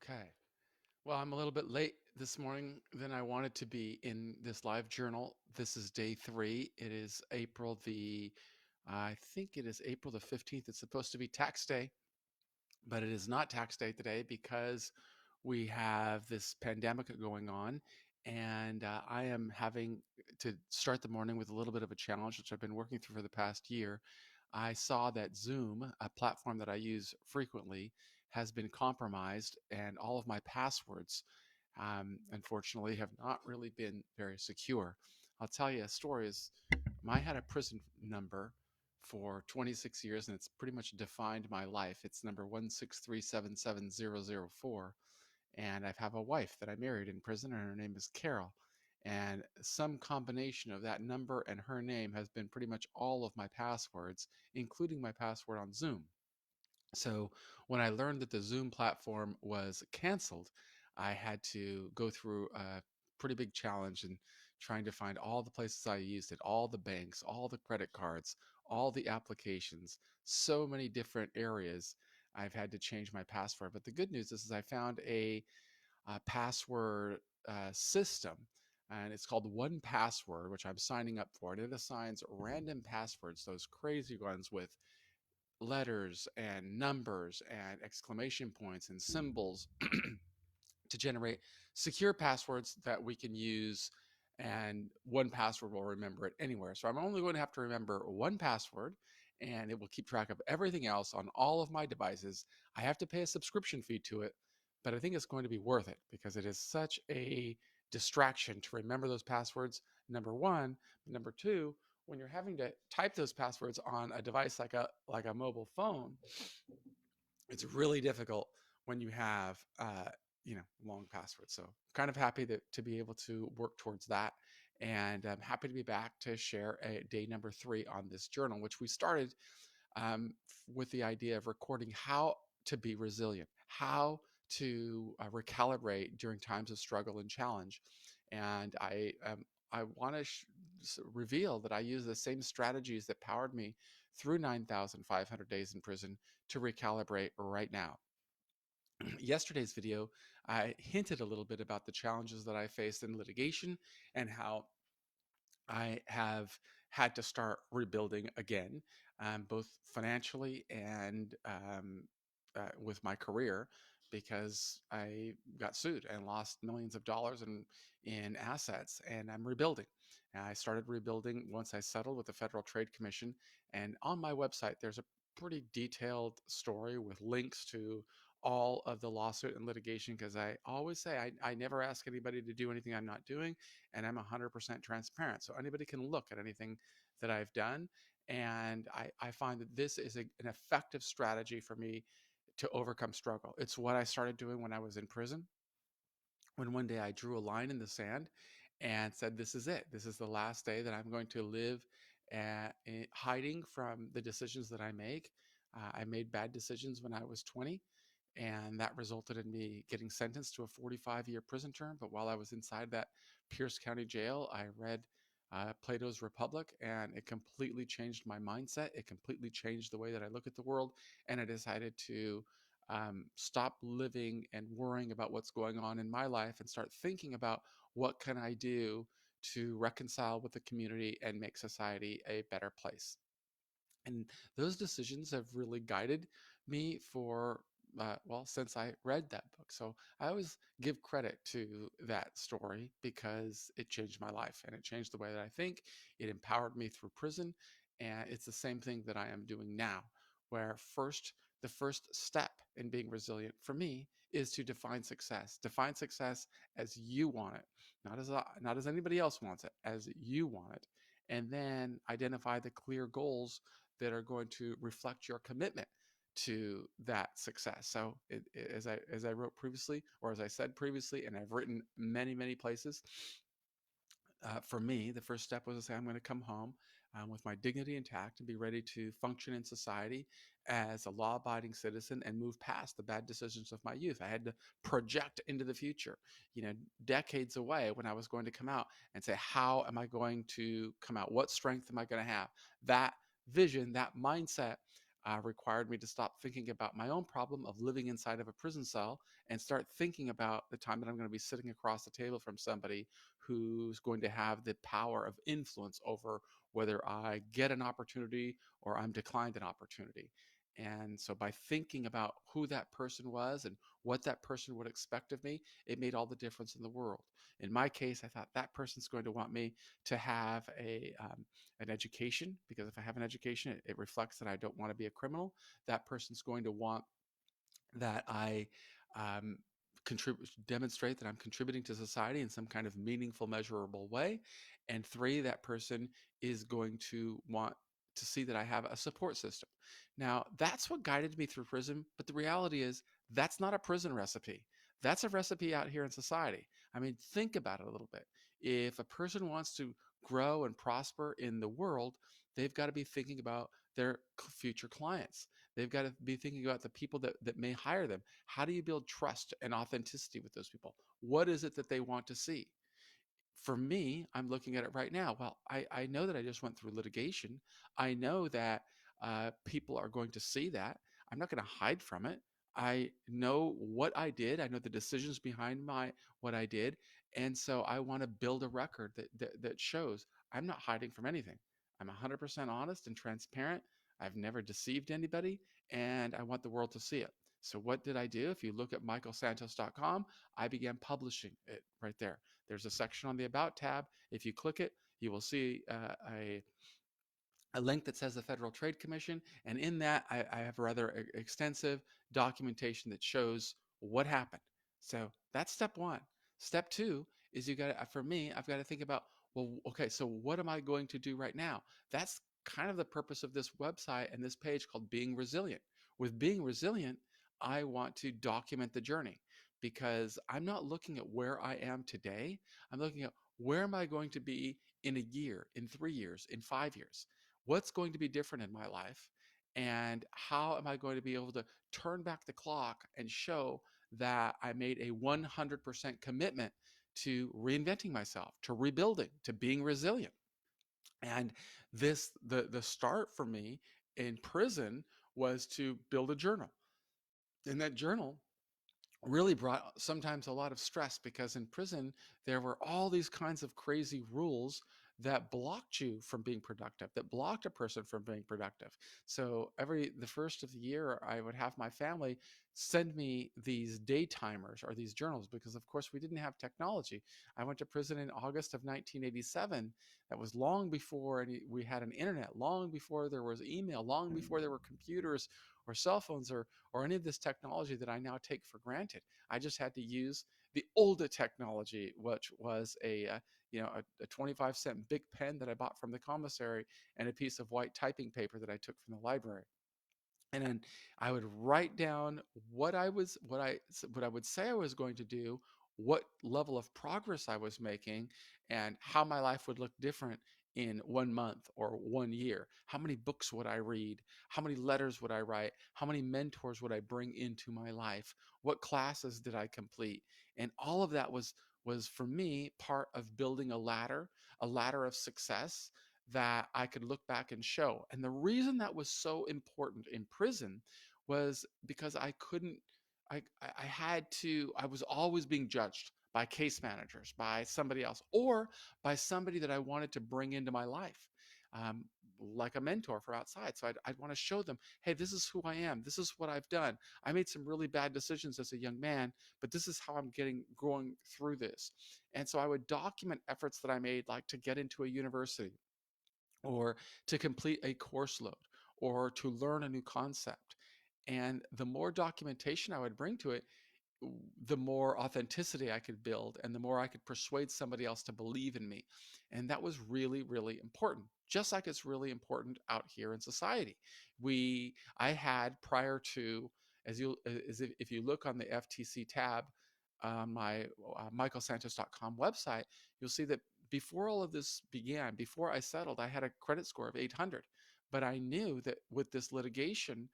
Okay. Well, I'm a little bit late this morning than I wanted to be in this live journal. This is day 3. It is I think it is April the 15th. It's supposed to be tax day, but it is not tax day today because we have this pandemic going on. And I am having to start the morning with a little bit of a challenge, which I've been working through for the past year. I saw that Zoom, a platform that I use frequently, has been compromised, and all of my passwords, unfortunately, have not really been very secure. I'll tell you a story. I had a prison number for 26 years, and it's pretty much defined my life. It's number 163777004, and I have a wife that I married in prison, and her name is Carol. And some combination of that number and her name has been pretty much all of my passwords, including my password on Zoom. So when I learned that the Zoom platform was canceled, I had to go through a pretty big challenge in trying to find all the places I used it, all the banks, all the credit cards, all the applications, so many different areas. I've had to change my password. But the good news is I found a password system, and it's called One Password, which I'm signing up for. And it assigns random passwords, those crazy ones with letters and numbers and exclamation points and symbols to generate secure passwords that we can use, and one password will remember it anywhere. So I'm only going to have to remember one password, and it will keep track of everything else on all of my devices. I have to pay a subscription fee to it, but I think it's going to be worth it because it is such a distraction to remember those passwords, number one. Number two, when you're having to type those passwords on a device like a mobile phone, it's really difficult when you have long passwords. So kind of happy to be able to work towards that, and I'm happy to be back to share day number 3 on this journal, which we started with the idea of recording how to be resilient, how to recalibrate during times of struggle and challenge. And I want to reveal that I use the same strategies that powered me through 9,500 days in prison to recalibrate right now. Yesterday's video, I hinted a little bit about the challenges that I faced in litigation and how I have had to start rebuilding again, both financially and with my career, because I got sued and lost millions of dollars in assets, and I'm rebuilding. And I started rebuilding once I settled with the Federal Trade Commission. And on my website, there's a pretty detailed story with links to all of the lawsuit and litigation, because I always say I never ask anybody to do anything I'm not doing, and I'm 100% transparent. So anybody can look at anything that I've done. And I find that this is an effective strategy for me to overcome struggle. It's what I started doing when I was in prison, when one day I drew a line in the sand and said, this is it. This is the last day that I'm going to live hiding from the decisions that I make. I made bad decisions when I was 20, and that resulted in me getting sentenced to a 45-year prison term. But while I was inside that Pierce County jail, I read Plato's Republic, and it completely changed my mindset. It completely changed the way that I look at the world, and I decided to stop living and worrying about what's going on in my life and start thinking about what can I do to reconcile with the community and make society a better place. And those decisions have really guided me for, well, since I read that book. So I always give credit to that story because it changed my life and it changed the way that I think. It empowered me through prison. And it's the same thing that I am doing now, where the first step in being resilient for me is to define success. Define success as you want it, not as anybody else wants it, as you want it. And then identify the clear goals that are going to reflect your commitment to that success. So as I wrote previously, or as I said previously, and I've written many places, for me, the first step was to say, I'm going to come home with my dignity intact and be ready to function in society as a law abiding citizen and move past the bad decisions of my youth. I had to project into the future, decades away, when I was going to come out, and say, how am I going to come out? What strength am I going to have? That vision, that mindset, required me to stop thinking about my own problem of living inside of a prison cell and start thinking about the time that I'm going to be sitting across the table from somebody who's going to have the power of influence over whether I get an opportunity or I'm declined an opportunity. And so by thinking about who that person was and what that person would expect of me, it made all the difference in the world. In my case, I thought that person's going to want me to have an education, because if I have an education, it reflects that I don't want to be a criminal. That person's going to want that I um, contribute, demonstrate that I'm contributing to society in some kind of meaningful, measurable way. And three, that person is going to want to see that I have a support system. Now, that's what guided me through prison. But the reality is, that's not a prison recipe. That's a recipe out here in society. I mean, think about it a little bit. If a person wants to grow and prosper in the world, they've got to be thinking about their future clients. They've got to be thinking about the people that may hire them. How do you build trust and authenticity with those people? What is it that they want to see? For me, I'm looking at it right now. Well, I know that I just went through litigation. I know that people are going to see that. I'm not going to hide from it. I know what I did. I know the decisions behind my what I did, and so I want to build a record that shows I'm not hiding from anything. I'm 100% honest and transparent. I've never deceived anybody, and I want the world to see it. So what did I do? If you look at michaelsantos.com, I began publishing it right there. There's a section on the About tab. If you click it, you will see a link that says the Federal Trade Commission. And in that, I have rather extensive documentation that shows what happened. So that's step one. Step two is for me, I've got to think about, well, okay, so what am I going to do right now? That's kind of the purpose of this website and this page called Being Resilient. With Being Resilient, I want to document the journey because I'm not looking at where I am today. I'm looking at where am I going to be in a year, in 3 years, in 5 years? What's going to be different in my life, and how am I going to be able to turn back the clock and show that I made a 100% commitment to reinventing myself, to rebuilding, to being resilient. And the start for me in prison was to build a journal. And that journal really brought sometimes a lot of stress because in prison there were all these kinds of crazy rules that blocked you from being productive, that blocked a person from being productive. So every the first of the year I would have my family send me these day timers or these journals because of course we didn't have technology. I went to prison in August of 1987. That was long before we had an internet, long before there was email, long before there were computers or cell phones or any of this technology that I now take for granted. I just had to use the older technology, which was a 25-cent big pen that I bought from the commissary and a piece of white typing paper that I took from the library. And then I would write down what I would say I was going to do, what level of progress I was making, and how my life would look different in 1 month or 1 year. How many books would I read? How many letters would I write? How many mentors would I bring into my life? What classes did I complete? And all of that was for me part of building a ladder of success that I could look back and show. And the reason that was so important in prison was because I couldn't, I had to, I was always being judged by case managers, by somebody else, or by somebody that I wanted to bring into my life. Um, like a mentor for outside. So I'd want to show them, hey, this is who I am. This is what I've done. I made some really bad decisions as a young man, but this is how I'm going through this. And so I would document efforts that I made, like to get into a university, or to complete a course load, or to learn a new concept. And the more documentation I would bring to it, the more authenticity I could build and the more I could persuade somebody else to believe in me. And that was really, really important. Just like it's really important out here in society. I had prior to, if you look on the FTC tab on my michaelsantos.com website, you'll see that before all of this began, before I settled, I had a credit score of 800. But I knew that with this litigation,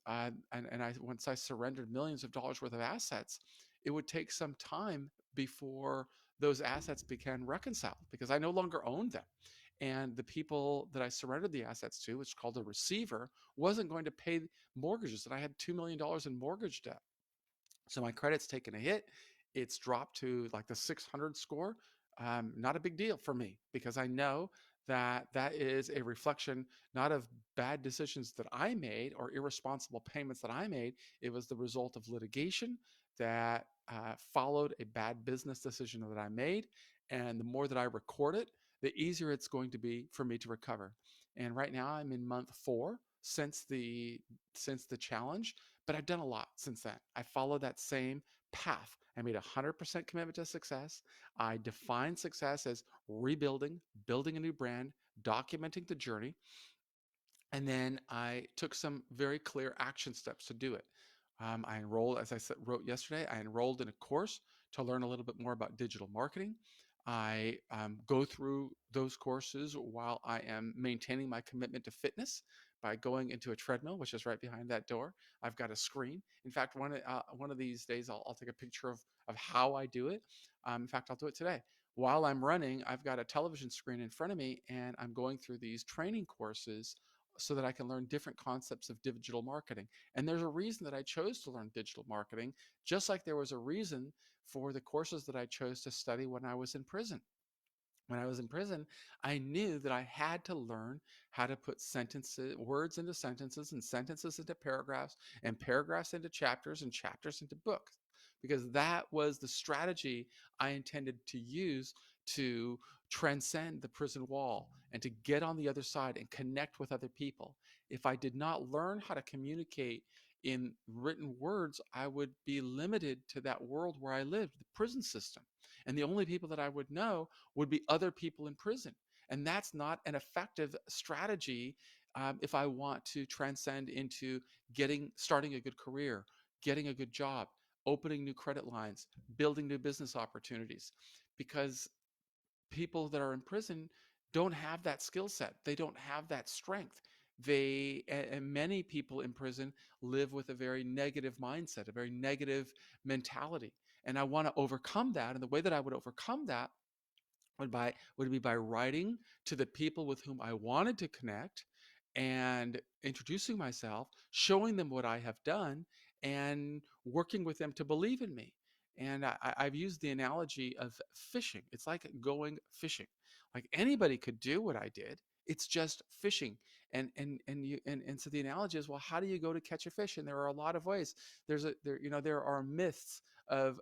once I surrendered millions of dollars worth of assets, it would take some time before those assets became reconciled because I no longer owned them. and the people that I surrendered the assets to, which is called a receiver, wasn't going to pay mortgages, and I had $2 million in mortgage debt. So my credit's taken a hit. It's dropped to like the 600 score. Not a big deal for me because I know that that is a reflection not of bad decisions that I made or irresponsible payments that I made. It was the result of litigation that followed a bad business decision that I made. And the more that I record it, the easier it's going to be for me to recover. And right now I'm in month 4 since the challenge, but I've done a lot since then. I followed that same path. I made 100% commitment to success. I defined success as rebuilding, building a new brand, documenting the journey, and then I took some very clear action steps to do it. I enrolled, as I said, wrote yesterday, I enrolled in a course to learn a little bit more about digital marketing. I go through those courses while I am maintaining my commitment to fitness by going into a treadmill, which is right behind that door. I've got a screen. In fact, one of these days, I'll take a picture of how I do it. In fact, I'll do it today. While I'm running, I've got a television screen in front of me, and I'm going through these training courses so that I can learn different concepts of digital marketing. And there's a reason that I chose to learn digital marketing, just like there was a reason for the courses that I chose to study when I was in prison. When I was in prison, I knew that I had to learn how to put sentences, words into sentences, and sentences into paragraphs, and paragraphs into chapters, and chapters into books, because that was the strategy I intended to use to transcend the prison wall and to get on the other side and connect with other people. If I did not learn how to communicate in written words, I would be limited to that world where I lived, the prison system. And the only people that I would know would be other people in prison. And that's not an effective strategy if I want to transcend into starting a good career, getting a good job, opening new credit lines, building new business opportunities. Because people that are in prison don't have that skill set. They don't have that strength. And many people in prison live with a very negative mindset, a very negative mentality. And I want to overcome that. And the way that I would overcome that would be by writing to the people with whom I wanted to connect and introducing myself, showing them what I have done, and working with them to believe in me. And I've used the analogy of fishing. It's like going fishing. Like anybody could do what I did. It's just fishing. And so the analogy is, well, how do you go to catch a fish? And there are a lot of ways. There are myths of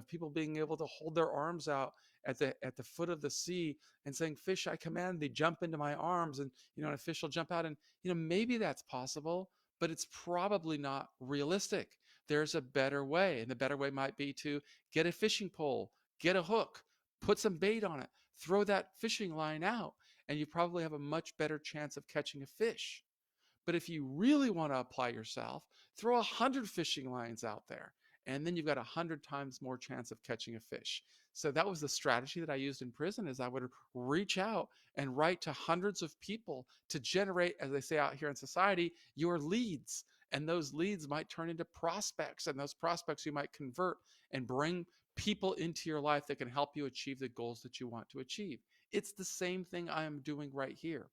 people being able to hold their arms out at the foot of the sea and saying, "Fish, I command thee, jump into my arms," and a fish will jump out. And maybe that's possible, but it's probably not realistic. There's a better way, and the better way might be to get a fishing pole, get a hook, put some bait on it, throw that fishing line out, and you probably have a much better chance of catching a fish. But if you really want to apply yourself, throw 100 fishing lines out there, and then you've got 100 times more chance of catching a fish. So that was the strategy that I used in prison. Is I would reach out and write to hundreds of people to generate, as they say out here in society, your leads. And those leads might turn into prospects, and those prospects you might convert and bring people into your life that can help you achieve the goals that you want to achieve. It's the same thing I am doing right here.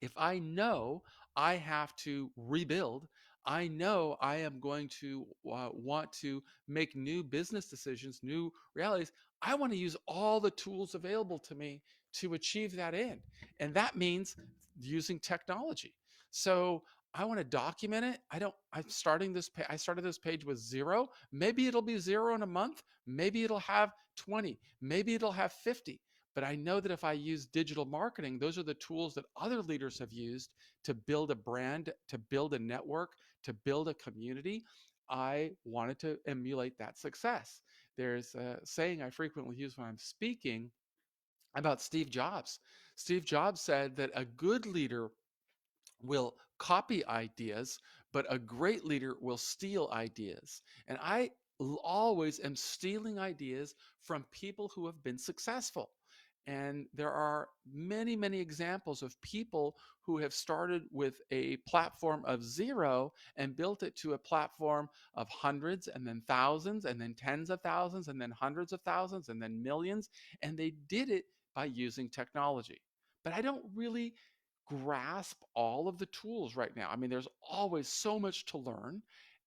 If I know I have to rebuild, I know I am going to want to make new business decisions, new realities. I want to use all the tools available to me to achieve that end. And that means using technology. So I want to document it. I started this page with 0. Maybe it'll be 0 in a month. Maybe it'll have 20. Maybe it'll have 50. But I know that if I use digital marketing, those are the tools that other leaders have used to build a brand, to build a network, to build a community. I wanted to emulate that success. There's a saying I frequently use when I'm speaking about Steve Jobs. Steve Jobs said that a good leader will copy ideas, but a great leader will steal ideas. And I always am stealing ideas from people who have been successful. And there are many, many examples of people who have started with a platform of zero and built it to a platform of hundreds and then thousands and then tens of thousands and then hundreds of thousands and then millions. And they did it by using technology. But I don't really grasp all of the tools right now. I mean, there's always so much to learn.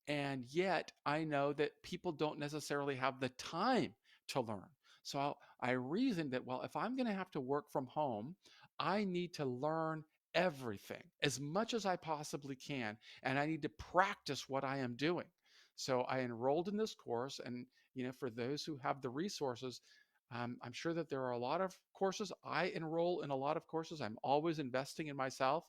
And yet I know that people don't necessarily have the time to learn. So I reasoned that, well, if I'm going to have to work from home, I need to learn everything as much as I possibly can, and I need to practice what I am doing. So I enrolled in this course, and for those who have the resources, I'm sure that there are a lot of courses. I enroll in a lot of courses. I'm always investing in myself.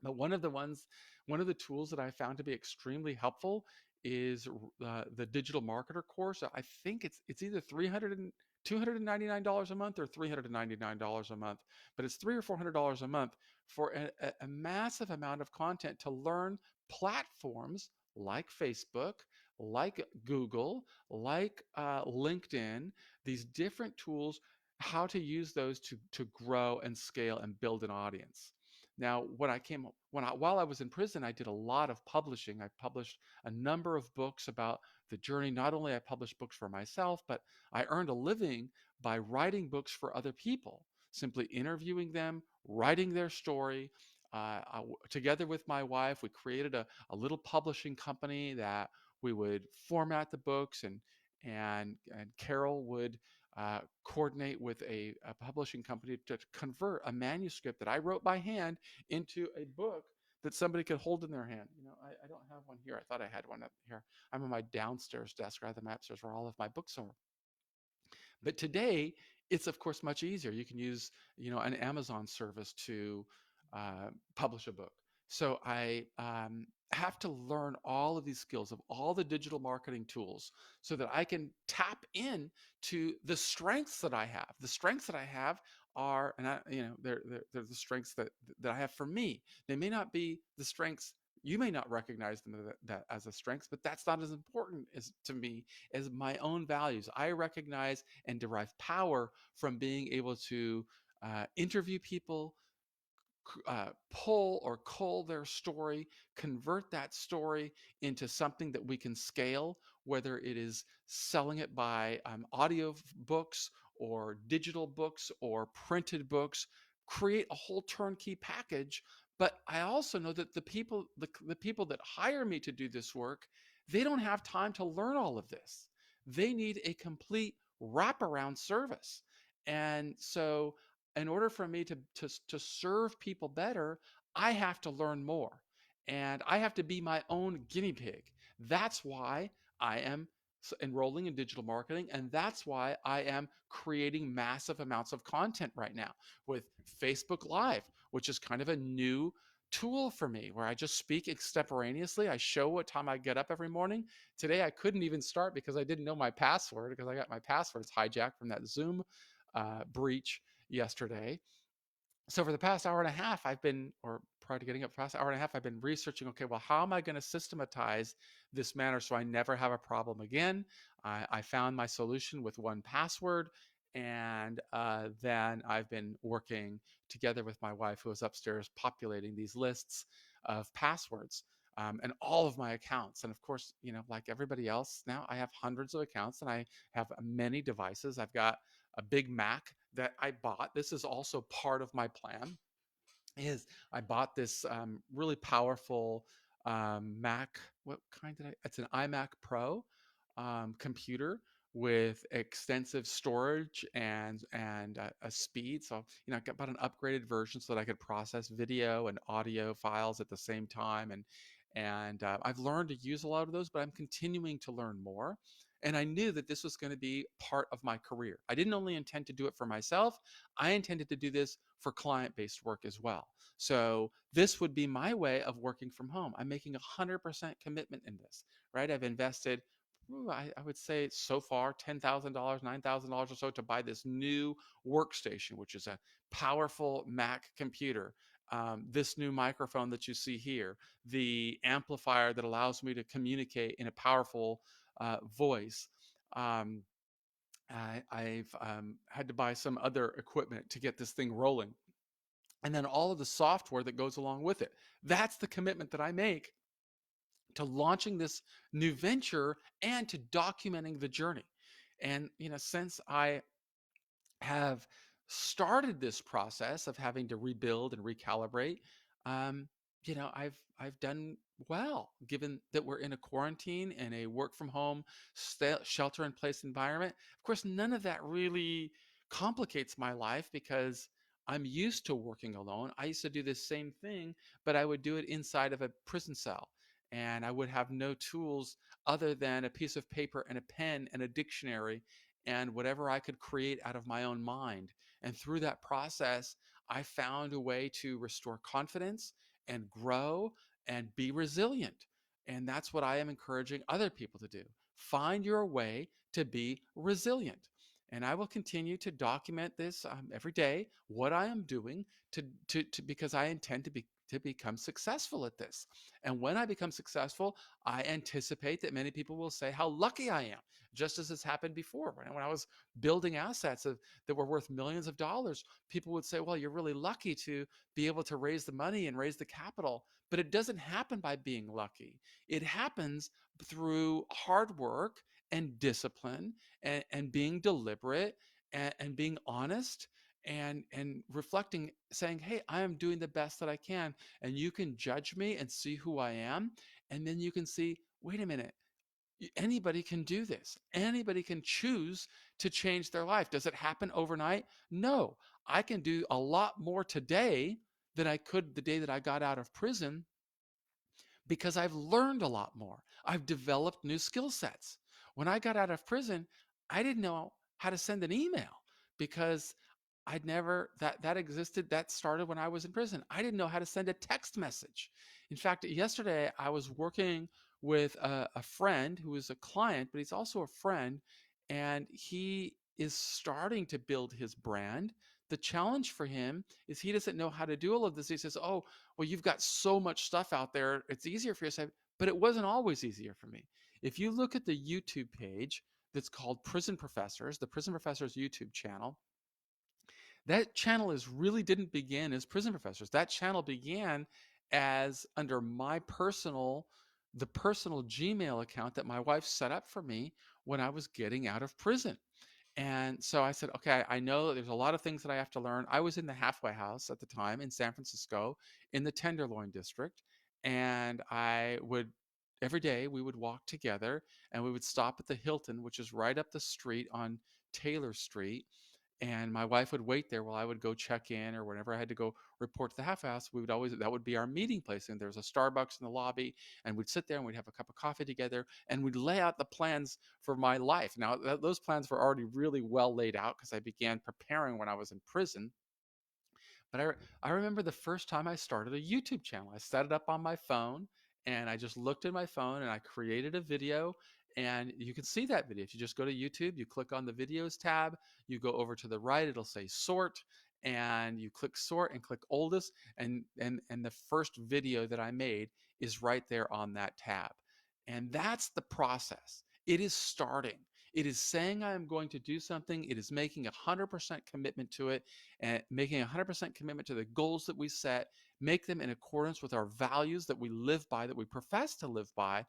But one of the tools that I found to be extremely helpful is the digital marketer course. I think it's either $299 a month or $399 a month, but it's $300 or $400 a month for a massive amount of content to learn platforms like Facebook, like Google, like LinkedIn, these different tools, how to use those to grow and scale and build an audience. Now, while I was in prison, I did a lot of publishing. I published a number of books about the journey. Not only I published books for myself, but I earned a living by writing books for other people, simply interviewing them, writing their story. Together with my wife, we created a little publishing company that we would format the books, and Carol would coordinate with a publishing company to convert a manuscript that I wrote by hand into a book that somebody could hold in their hand. I don't have one here. I thought I had one up here. I'm on my downstairs desk rather than my upstairs where all of my books are. But today, it's of course much easier. You can use, an Amazon service to publish a book. So I have to learn all of these skills of all the digital marketing tools so that I can tap in to the strengths that I have. The strengths that I have are, and they're the strengths that I have for me. They may not be the strengths. You may not recognize them that as a strength, but that's not as important as to me as my own values. I recognize and derive power from being able to interview people, pull or cull their story, convert that story into something that we can scale, whether it is selling it by audio books or digital books or printed books, create a whole turnkey package. But I also know that the people that hire me to do this work, they don't have time to learn all of this. They need a complete wraparound service. And so in order for me to serve people better, I have to learn more, and I have to be my own guinea pig. That's why I am enrolling in digital marketing, and that's why I am creating massive amounts of content right now with Facebook Live, which is kind of a new tool for me where I just speak extemporaneously. I show what time I get up every morning. Today I couldn't even start because I didn't know my password, because I got my passwords hijacked from that Zoom breach yesterday. So for the past hour and a half, or prior to getting up, past hour and a half, I've been researching, okay, well, how am I going to systematize this manner so I never have a problem again? I found my solution with 1Password. And then I've been working together with my wife, who is upstairs, populating these lists of passwords and all of my accounts. And of course, like everybody else now, I have hundreds of accounts and I have many devices. I've got a big Mac that I bought. This is also part of my plan. Is I bought this really powerful Mac. What kind did I? It's an iMac Pro computer with extensive storage and a speed. So I got an upgraded version so that I could process video and audio files at the same time. And I've learned to use a lot of those, but I'm continuing to learn more. And I knew that this was going to be part of my career. I didn't only intend to do it for myself, I intended to do this for client based work as well. So this would be my way of working from home. I'm making 100% commitment in this, right? I've invested, I would say so far, $10,000, $9,000 or so to buy this new workstation, which is a powerful Mac computer. This new microphone that you see here, the amplifier that allows me to communicate in a powerful voice. Um, I've had to buy some other equipment to get this thing rolling. And then all of the software that goes along with it. That's the commitment that I make to launching this new venture and to documenting the journey. And, since I have started this process of having to rebuild and recalibrate, um, I've done well, given that we're in a quarantine and a work from home, shelter in place environment. Of course, none of that really complicates my life because I'm used to working alone. I used to do this same thing, but I would do it inside of a prison cell. And I would have no tools other than a piece of paper and a pen and a dictionary and whatever I could create out of my own mind. And through that process, I found a way to restore confidence and grow and be resilient. And that's what I am encouraging other people to do. Find your way to be resilient. And I will continue to document this every day, what I am doing because I intend to become successful at this. And when I become successful, I anticipate that many people will say how lucky I am, just as has happened before. When I was building assets that were worth millions of dollars, people would say, well, you're really lucky to be able to raise the money and raise the capital. But it doesn't happen by being lucky. It happens through hard work and discipline and being deliberate and being honest and reflecting, saying, hey, I am doing the best that I can, and you can judge me and see who I am, and then you can see, wait a minute, anybody can do this. Anybody can choose to change their life. Does it happen overnight? No. I can do a lot more today than I could the day that I got out of prison because I've learned a lot more. I've developed new skill sets. When I got out of prison, I didn't know how to send an email because I'd never that existed. That started when I was in prison. I didn't know how to send a text message. In fact, yesterday I was working with a friend who is a client, but he's also a friend, and he is starting to build his brand. The challenge for him is he doesn't know how to do all of this. He says, "Oh, well, you've got so much stuff out there. It's easier for you to say," but it wasn't always easier for me. If you look at the YouTube page that's called Prison Professors, the Prison Professors YouTube channel, that channel is really didn't begin as Prison Professors. That channel began as under the personal Gmail account that my wife set up for me when I was getting out of prison. And so I said, okay, I know that there's a lot of things that I have to learn. I was in the halfway house at the time in San Francisco in the Tenderloin district. And every day we would walk together and we would stop at the Hilton, which is right up the street on Taylor Street. And my wife would wait there while I would go check in, or whenever I had to go report to the half house, that would be our meeting place. And there was a Starbucks in the lobby, and we'd sit there and we'd have a cup of coffee together and we'd lay out the plans for my life. Now, those plans were already really well laid out because I began preparing when I was in prison. But I remember the first time I started a YouTube channel. I set it up on my phone and I just looked at my phone and I created a video. And you can see that video. If you just go to YouTube, you click on the videos tab, you go over to the right, it'll say sort, and you click sort and click oldest. And the first video that I made is right there on that tab. And that's the process. It is starting. It is saying I am going to do something. It is making 100% commitment to it and making 100% commitment to the goals that we set, make them in accordance with our values that we live by, that we profess to live by.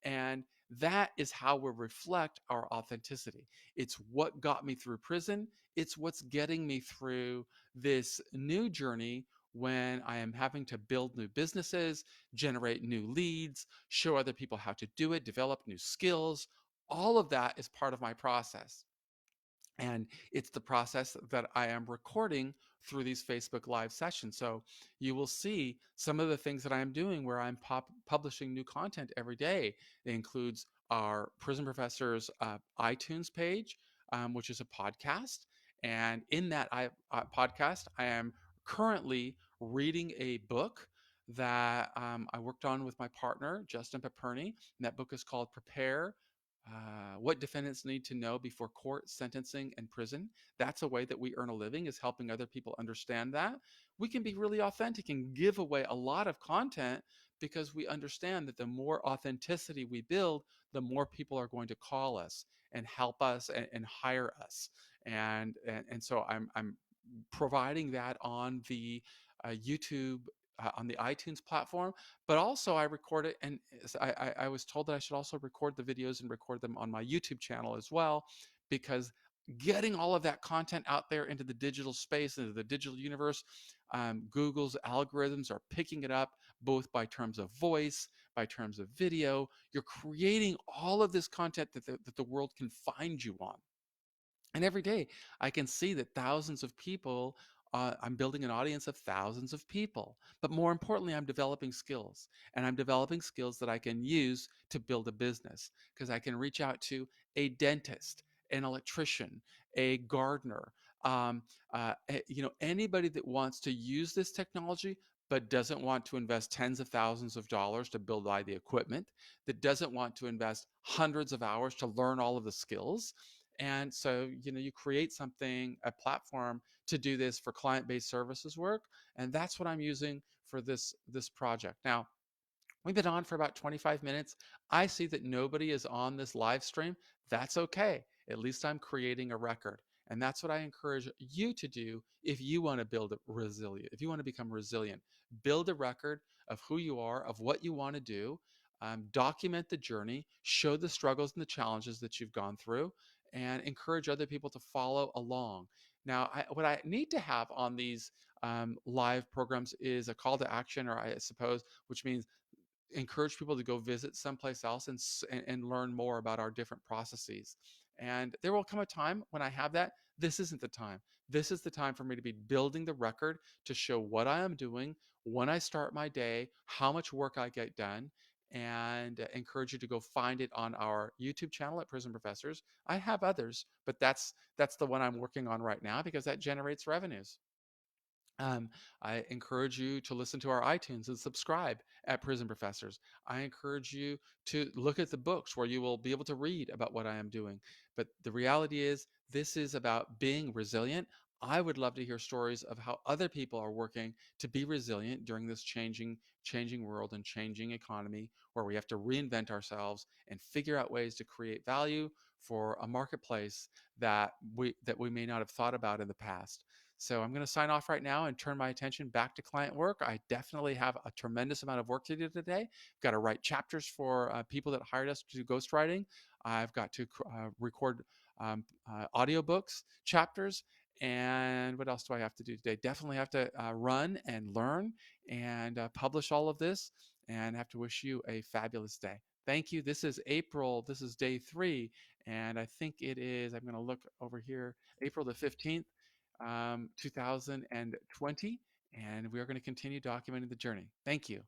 And that is how we reflect our authenticity. It's what got me through prison. It's what's getting me through this new journey when I am having to build new businesses, generate new leads, show other people how to do it, develop new skills. All of that is part of my process. And it's the process that I am recording through these Facebook Live sessions. So you will see some of the things that I am doing where I'm publishing new content every day. It includes our Prison Professors iTunes page, which is a podcast. And in that podcast, I am currently reading a book that I worked on with my partner, Justin Paperny. And that book is called Prepare what defendants need to know before court, sentencing, and prison. That's a way that we earn a living, is helping other people understand that. We can be really authentic and give away a lot of content because we understand that the more authenticity we build, the more people are going to call us and help us and hire us. And so I'm providing that on the YouTube, on the iTunes platform, but also I record it, and I was told that I should also record the videos and record them on my YouTube channel as well, because getting all of that content out there into the digital space, into the digital universe, Google's algorithms are picking it up both by terms of voice, by terms of video. You're creating all of this content that the world can find you on. And every day I can see that thousands of people, I'm building an audience of thousands of people. But more importantly, I'm developing skills. And I'm developing skills that I can use to build a business, because I can reach out to a dentist, an electrician, a gardener, um, anybody that wants to use this technology but doesn't want to invest tens of thousands of dollars to build the equipment, that doesn't want to invest hundreds of hours to learn all of the skills. And so, you create something, a platform to do this for client-based services work. And that's what I'm using for this project. Now, we've been on for about 25 minutes. I see that nobody is on this live stream. That's okay. At least I'm creating a record. And that's what I encourage you to do if you want to build resilient, if you want to become resilient. Build a record of who you are, of what you want to do. Document the journey, show the struggles and the challenges that you've gone through, and encourage other people to follow along. Now, what I need to have on these live programs is a call to action, or I suppose, which means encourage people to go visit someplace else and learn more about our different processes. And there will come a time when I have that. This isn't the time. This is the time for me to be building the record to show what I am doing, when I start my day, how much work I get done, and encourage you to go find it on our YouTube channel at Prison Professors. I have others, but that's the one I'm working on right now because that generates revenues. Um, I encourage you to listen to our iTunes and subscribe at Prison Professors. I encourage you to look at the books where you will be able to read about what I am doing. But the reality is, this is about being resilient. I would love to hear stories of how other people are working to be resilient during this changing world and changing economy, where we have to reinvent ourselves and figure out ways to create value for a marketplace that we may not have thought about in the past. So I'm going to sign off right now and turn my attention back to client work. I definitely have a tremendous amount of work to do today. I've got to write chapters for people that hired us to do ghostwriting. I've got to record audiobooks, chapters. And what else do I have to do today? Definitely have to run and learn and publish all of this. And I have to wish you a fabulous day. Thank you. This is April. This is day 3. And I think it is, I'm going to look over here, April the 15th. 2020, and we are going to continue documenting the journey. Thank you.